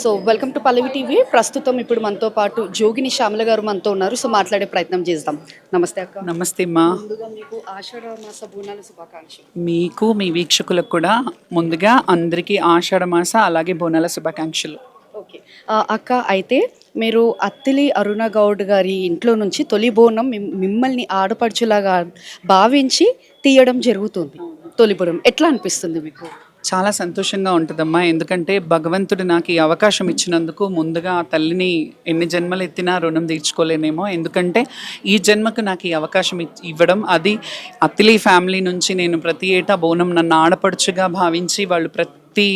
So welcome to Pallavi TV. ప్రస్తుతం ఇప్పుడు మనతో పాటు జోగిని శ్యామల గారు మనతో ఉన్నారు. సో మాట్లాడే ప్రయత్నం చేద్దాం. నమస్తే అక్క. నమస్తే అమ్మా. ముందుగా మీకు ఆషాఢ మాస బోనాల శుభాకాంక్షలు. మీకు మీ వీక్షకులకు కూడా ముందుగా అందరికీ ఆషాఢ మాస అలాగే బోనాల శుభాకాంక్షలు. ఓకే అక్క, అయితే మీరు అత్తిలి అరుణ గౌడ్ గారి ఇంట్లో నుంచి తొలి బోనం మిమ్మల్ని ఆడపడుచులాగా భావించి తీయడం జరుగుతుంది. తొలి బోనం ఎట్లా అనిపిస్తుంది మీకు? చాలా సంతోషంగా ఉంటుందమ్మా. ఎందుకంటే భగవంతుడు నాకు ఈ అవకాశం ఇచ్చినందుకు ముందుగా ఆ తల్లిని ఎన్ని జన్మలు ఎత్తినా రుణం తీర్చుకోలేనేమో. ఎందుకంటే ఈ జన్మకు నాకు ఈ అవకాశం ఇవ్వడం, అది అత్తిలి ఫ్యామిలీ నుంచి నేను ప్రతి ఏటా బోనం నన్ను ఆడపడుచుగా భావించి వాళ్ళు ప్రతి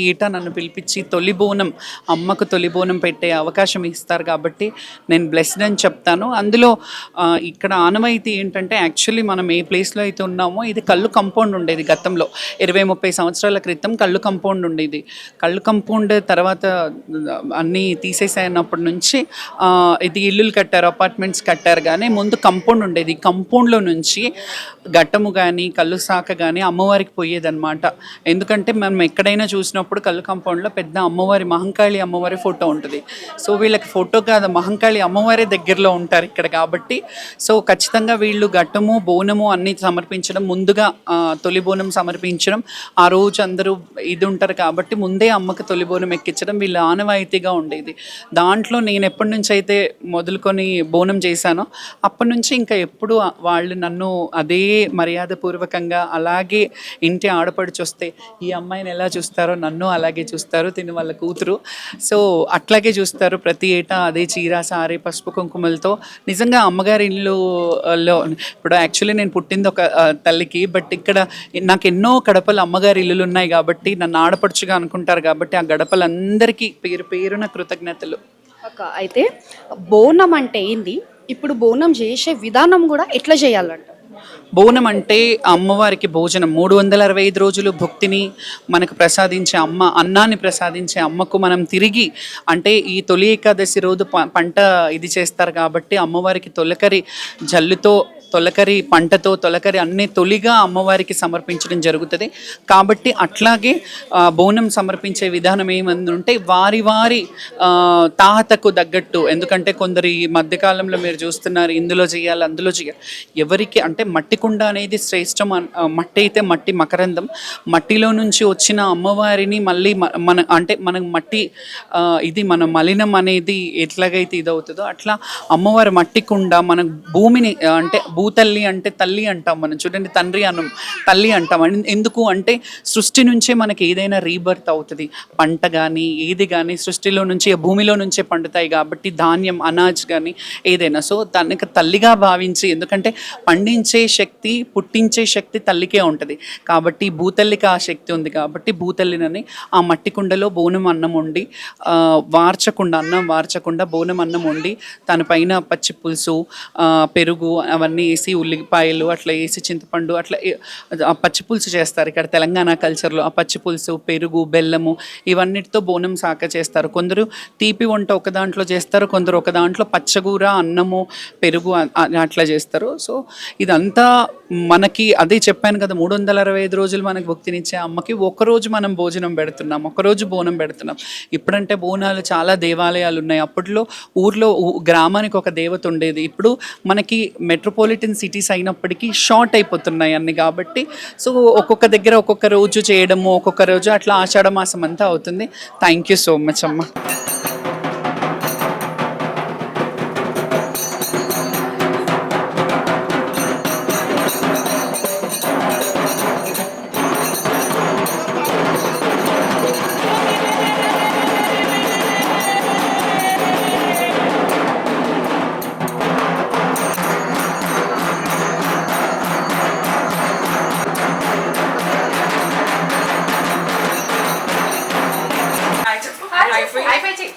ఏటా నన్ను పిలిపించి తొలి బోనం, అమ్మకు తొలి బోనం పెట్టే అవకాశం ఇస్తారు. కాబట్టి నేను బ్లెస్డ్ అని చెప్తాను. అందులో ఇక్కడ ఆనవాయితీ ఏంటంటే, యాక్చువల్లీ మనం ఏ ప్లేస్లో అయితే ఉన్నామో ఇది కళ్ళు కంపౌండ్ ఉండేది. గతంలో 20-30 సంవత్సరాల క్రితం కళ్ళు కంపౌండ్ ఉండేది. కళ్ళు కంపౌండ్ తర్వాత అన్నీ తీసేసినప్పటి నుంచి ఇది ఇల్లులు కట్టారు, అపార్ట్మెంట్స్ కట్టారు. కానీ ముందు కంపౌండ్ ఉండేది. కంపౌండ్లో నుంచి ఘట్టము కానీ కళ్ళు శాఖ కానీ అమ్మవారికి పోయేదన్నమాట. ఎందుకంటే మనం ఎక్కడైనా చూసినప్పుడు కళ్ళు కాంపౌండ్లో పెద్ద అమ్మవారి, మహంకాళి అమ్మవారి ఫోటో ఉంటుంది. సో వీళ్ళకి ఫోటో కాదు, మహంకాళి అమ్మవారి దగ్గరలో ఉంటారు ఇక్కడ. కాబట్టి సో ఖచ్చితంగా వీళ్ళు ఘట్టము బోనము అన్నీ సమర్పించడం, ముందుగా తొలి బోనం సమర్పించడం, ఆ రోజు అందరూ ఇది ఉంటారు కాబట్టి ముందే అమ్మకి తొలి బోనం ఎక్కించడం వీళ్ళ ఆనవాయితీగా ఉండేది. దాంట్లో నేను ఎప్పటి నుంచి అయితే మొదలుకొని బోనం చేశానో అప్పటి నుంచి ఇంకా ఎప్పుడు వాళ్ళు నన్ను అదే మర్యాదపూర్వకంగా, అలాగే ఇంటి ఆడపడిచి వస్తే ఈ అమ్మాయిని ఎలా చూస్తారో నన్ను అలాగే చూస్తారు, తిని వాళ్ళ కూతురు. సో అట్లాగే చూస్తారు. ప్రతి ఏటా అదే చీర సారీ పసుపు కుంకుమలతో. నిజంగా అమ్మగారి ఇల్లులో ఇప్పుడు యాక్చువల్లీ నేను పుట్టింది ఒక తల్లికి, బట్ ఇక్కడ నాకు ఎన్నో గడపలు అమ్మగారి ఇల్లులు ఉన్నాయి కాబట్టి నన్ను ఆడపడుచుగా అనుకుంటారు. కాబట్టి ఆ గడపలందరికీ పేరు పేరున కృతజ్ఞతలు. అక్క, అయితే బోనం అంటే ఏంది, ఇప్పుడు బోనం చేసే విధానం కూడా ఎట్లా చేయాలంట? బోనం అంటే అమ్మవారికి భోజనం. 365 రోజులు భక్తిని మనకు ప్రసాదించే అమ్మ, అన్నాన్ని ప్రసాదించే అమ్మకు మనం తిరిగి, అంటే ఈ తొలి ఏకాదశి రోజు పంట ఇది చేస్తారు కాబట్టి అమ్మవారికి తొలకరి జల్లుతో, తొలకరి పంటతో, తొలకరి అన్ని తొలిగా అమ్మవారికి సమర్పించడం జరుగుతుంది. కాబట్టి అట్లాగే బోనం సమర్పించే విధానం ఏమంటే వారి వారి తాహతకు తగ్గట్టు. ఎందుకంటే కొందరు ఈ మధ్యకాలంలో మీరు చూస్తున్నారు ఇందులో చేయాలి అందులో చేయాలి. ఎవరికి అంటే మట్టి కుండ అనేది శ్రేష్టం. మట్టి అయితే మట్టి మకరందం, మట్టిలో నుంచి వచ్చిన అమ్మవారిని మళ్ళీ మనకు మట్టి ఇది మన మలినం అనేది ఎట్లాగైతే ఇదవుతుందో అట్లా అమ్మవారి మట్టి కుండ మన భూమిని, అంటే భూతల్లి అంటే తల్లి అంటాం మనం. చూడండి, తండ్రి అనం తల్లి అంటాం. ఎందుకు అంటే సృష్టి నుంచే మనకి ఏదైనా రీబర్త్ అవుతుంది. పంట కానీ ఏది కానీ సృష్టిలో నుంచి, భూమిలో నుంచే పండుతాయి కాబట్టి ధాన్యం, అనాజ్ కానీ ఏదైనా. సో తనకి తల్లిగా భావించి, ఎందుకంటే పండించే శక్తి, పుట్టించే శక్తి తల్లికే ఉంటుంది. కాబట్టి భూతల్లికి ఆ శక్తి ఉంది కాబట్టి భూతల్లినని ఆ మట్టి కుండలో బోనం అన్నం వండి, అన్నం వార్చకుండా బోనం అన్నం వండి తన పైన పచ్చి పులుసు, పెరుగు అవన్నీ వేసి, ఉల్లిపాయలు అట్లా వేసి, చింతపండు అట్లా పచ్చి పులుసు చేస్తారు. ఇక్కడ తెలంగాణ కల్చర్లో ఆ పచ్చి పులుసు, పెరుగు, బెల్లము ఇవన్నిటితో బోనం శాఖ చేస్తారు. కొందరు తీపి వంట ఒక దాంట్లో చేస్తారు, కొందరు ఒక దాంట్లో పచ్చగూర, అన్నము, పెరుగు అట్లా చేస్తారు. సో ఇదంతా మనకి అదే చెప్పాను కదా, 365 రోజులు మనకు భక్తినిచ్చే అమ్మకి ఒకరోజు మనం భోజనం పెడుతున్నాం, ఒకరోజు బోనం పెడుతున్నాం. ఇప్పుడంటే బోనాలు చాలా దేవాలయాలు ఉన్నాయి. అప్పట్లో ఊర్లో గ్రామానికి ఒక దేవత ఉండేది. ఇప్పుడు మనకి మెట్రోపాలిటన్ సిటీస్ అయినప్పటికీ షార్ట్ అయిపోతున్నాయి అన్ని. కాబట్టి సో ఒక్కొక్క దగ్గర ఒక్కొక్క రోజు చేయడము, ఒక్కొక్క రోజు అట్లా ఆషాఢ మాసం అంతా అవుతుంది. థ్యాంక్ యూ సో మచ్ అమ్మ. అయిపోయి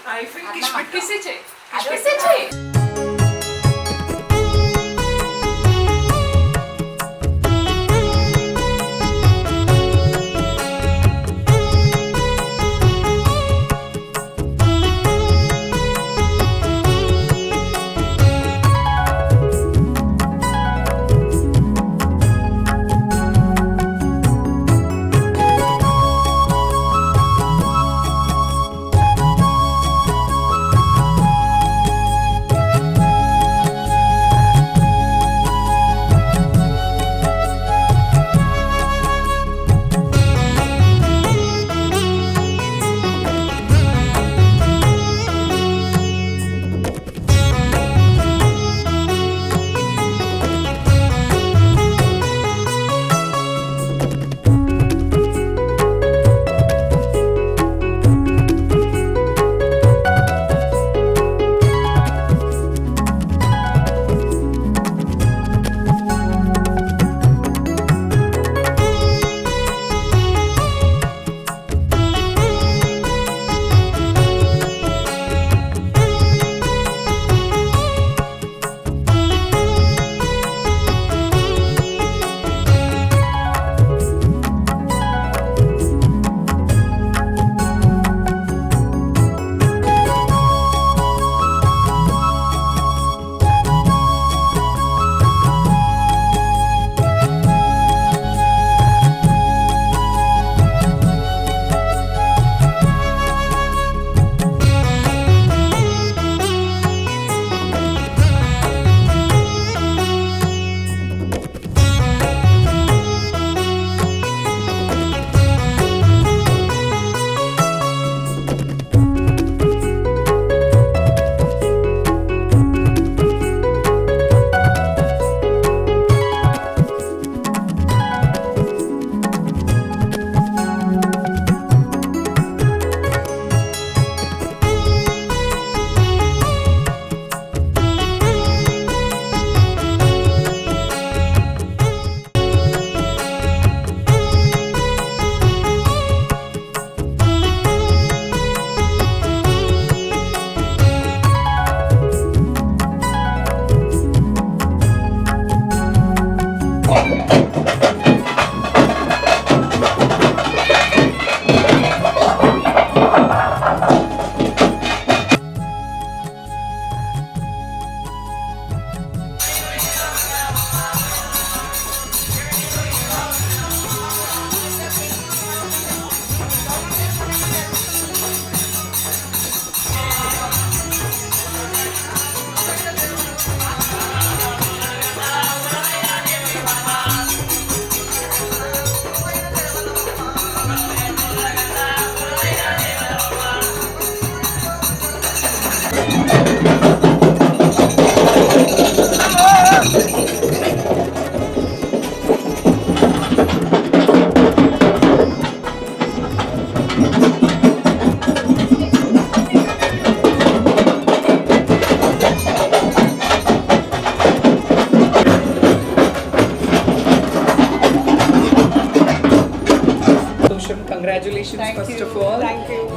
కంగ్రాచులేషన్స్ ఫస్ట్ ఆఫ్ ఆల్.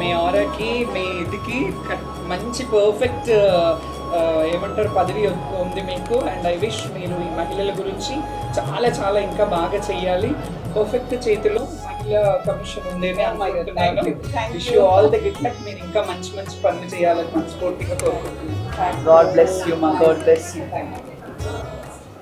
మీ ఆరాకి మీ ఇదికి మంచి పర్ఫెక్ట్ ఏమంటారు పదవి ఉంది మీకు. అండ్ ఐ విష్ మీరు ఈ మహిళల గురించి చాలా చాలా ఇంకా బాగా చెయ్యాలి. పర్ఫెక్ట్ చేతిలో మహిళా కమిషన్ ఉందేనే అనుకుంటున్నాను. Wish you all the good luck. మీరు ఇంకా మంచి మంచి పనులు చేయాలని మనస్ఫూర్తిగా కోరుకుంటున్నాను. గాడ్ బ్లెస్ యూ మా. God bless you.